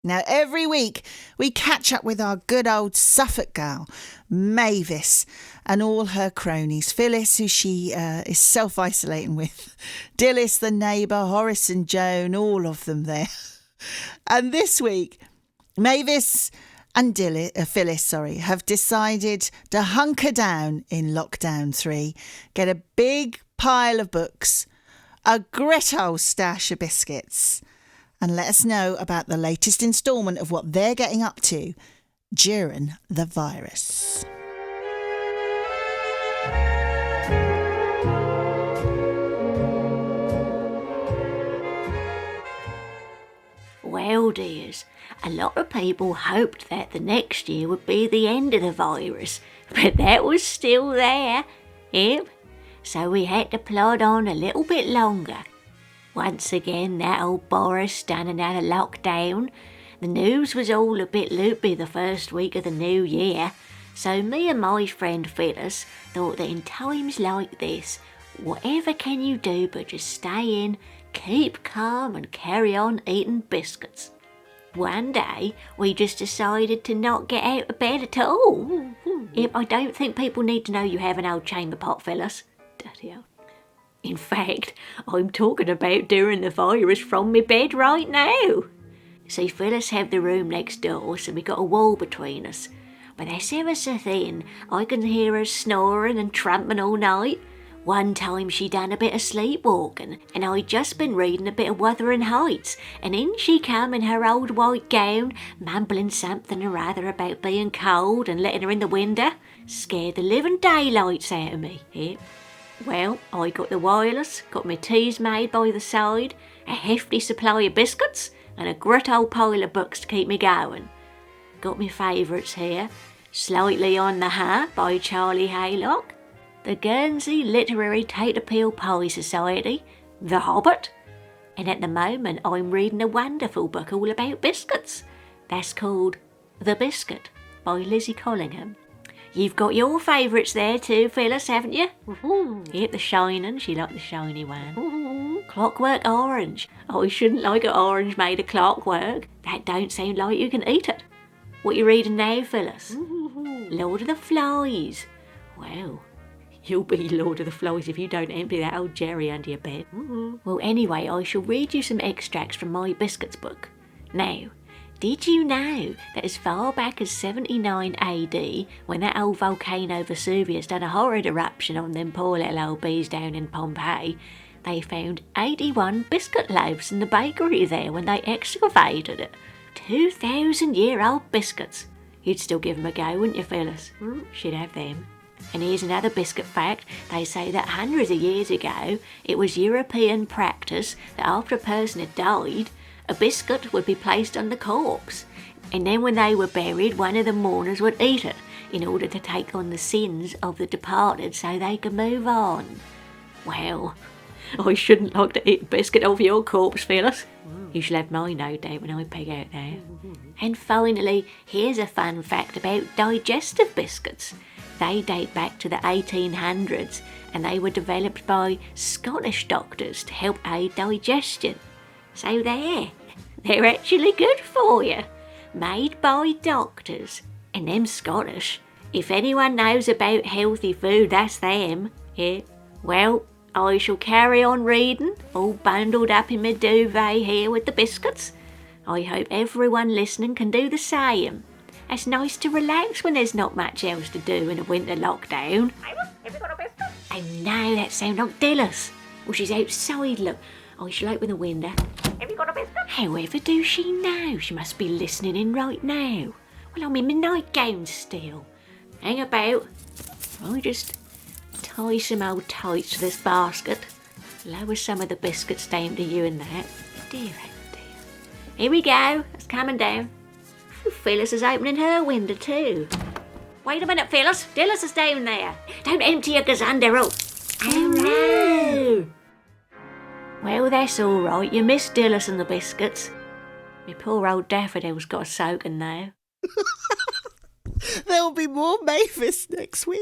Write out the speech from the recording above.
Now, every week we catch up with our good old Suffolk gal, Mavis, and all her cronies. Phyllis, who she is self-isolating with, Dillis, the neighbour, Horace and Joan, all of them there. And this week, Mavis and Phyllis, have decided to hunker down in lockdown 3, get a big pile of books, a great old stash of biscuits, and let us know about the latest instalment of what they're getting up to during the virus. Well, dears, a lot of people hoped that the next year would be the end of the virus, but that was still there. Yep. So we had to plod on a little bit longer. Once again, that old Boris done another lockdown. The news was all a bit loopy the first week of the new year, so me and my friend Phyllis thought that in times like this, whatever can you do but just stay in, keep calm and carry on eating biscuits. One day, we just decided to not get out of bed at all. Yep, I don't think people need to know you have an old chamber pot, Phyllis. Dirty old. In fact, I'm talking about during the virus from my bed right now. See, Phyllis have the room next door, so we got a wall between us. But that's ever so thin. I can hear her snoring and tramping all night. One time she done a bit of sleepwalking, and I'd just been reading a bit of Wuthering Heights, and in she come in her old white gown, mumbling something or other about being cold and letting her in the window. Scared the living daylights out of me. Yep. Well, I got the wireless, got my teas made by the side, a hefty supply of biscuits, and a great old pile of books to keep me going. Got my favourites here, Slightly on the Heart by Charlie Haylock, the Guernsey Literary Tater Peel Pie Society, The Hobbit, and at the moment I'm reading a wonderful book all about biscuits. That's called The Biscuit by Lizzie Collingham. You've got your favourites there too, Phyllis, haven't you? Yep, The Shining, she liked the shiny one. Clockwork Orange. Oh, you shouldn't like an orange made of clockwork. That don't sound like you can eat it. What you reading now, Phyllis? Lord of the Flies. Well, you'll be Lord of the Flies if you don't empty that old Jerry under your bed. Well, anyway, I shall read you some extracts from my Biscuits book. Now, did you know that as far back as 79 AD, when that old volcano Vesuvius done a horrid eruption on them poor little old bees down in Pompeii, they found 81 biscuit loaves in the bakery there when they excavated it. 2,000-year-old biscuits. You'd still give them a go, wouldn't you, Phyllis? She'd have them. And here's another biscuit fact. They say that hundreds of years ago, it was European practice that after a person had died, a biscuit would be placed on the corpse, and then when they were buried, one of the mourners would eat it in order to take on the sins of the departed so they could move on. Well, I shouldn't like to eat a biscuit off your corpse, Phyllis. You shall have mine, no doubt, when I peg out there. And finally, here's a fun fact about digestive biscuits. They date back to the 1800s, and they were developed by Scottish doctors to help aid digestion. So there, they're actually good for you. Made by doctors. And them Scottish. If anyone knows about healthy food, that's them. Yeah. Well, I shall carry on reading, all bundled up in my duvet here with the biscuits. I hope everyone listening can do the same. It's nice to relax when there's not much else to do in a winter lockdown. Mavis, have you got a biscuit? Oh no, that sounds like Dillis. Well, she's outside, look. I shall open the window. Have you got a biscuit? However do she know? She must be listening in right now. Well, I'm in my nightgown still. Hang about. I just tie some old tights to this basket. Lower some of the biscuits down to you and that. Dear, oh dear. Here we go. It's coming down. Phyllis is opening her window too. Wait a minute, Phyllis. Dillis is down there. Don't empty your gazunder. Oh no. Well, that's all right. You missed Dillis and the biscuits. My poor old daffodil's got a soaking now. There'll be more Mavis next week.